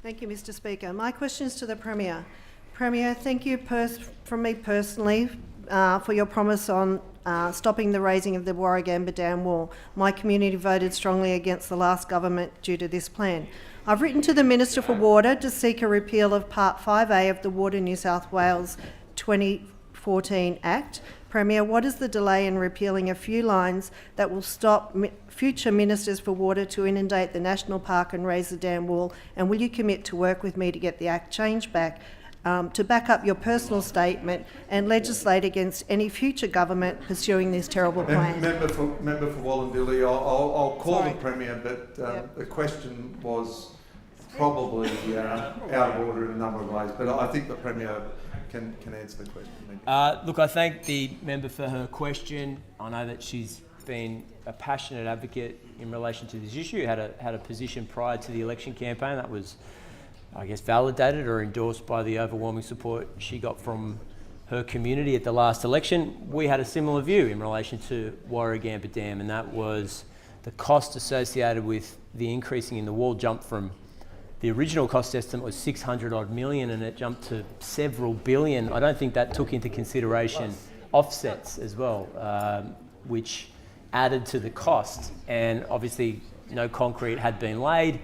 Thank you, Mr Speaker. My question is to the Premier. Premier, thank you from me personally for your promise on stopping the raising of the Warragamba Dam wall. My community voted strongly against the last government due to this plan. I've written to the Minister for Water to seek a repeal of Part 5A of the Water New South Wales 2014 Act. Premier, what is the delay in repealing a few lines that will stop future ministers for water to inundate the national park and raise the dam wall? And will you commit to work with me to get the Act changed back to back up your personal statement and legislate against any future government pursuing this terrible plan? Member for Wallandilly, I'll call the Premier, but the question was probably out of order in a number of ways, but I think the Premier can answer the question. Look, I thank the member for her question. I know that she's been a passionate advocate in relation to this issue. Had a position prior to the election campaign that was, I guess, validated or endorsed by the overwhelming support she got from her community at the last election. We had a similar view in relation to Warragamba Dam, and that was the cost associated with the increasing in the wall jumped from the original cost estimate was 600 odd million and it jumped to several billion. I don't think that took into consideration offsets as well, which added to the cost. And obviously no concrete had been laid.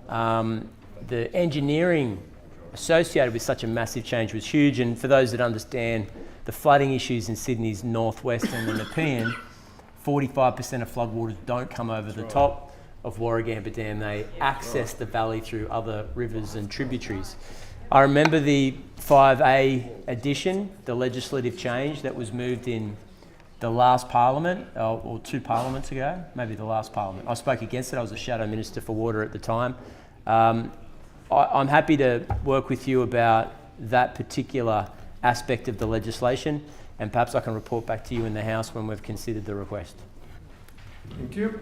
The engineering associated with such a massive change was huge. And for those that understand the flooding issues in Sydney's northwest and the Nepean, 45% of floodwaters don't come over the top of Warragamba Dam. They access the valley through other rivers and tributaries. I remember the 5A addition, the legislative change that was moved in the last parliament, or 2 parliaments ago, maybe the last parliament. I spoke against it. I was a shadow minister for water at the time. I'm happy to work with you about that particular aspect of the legislation, and perhaps I can report back to you in the House when we've considered the request. Thank you.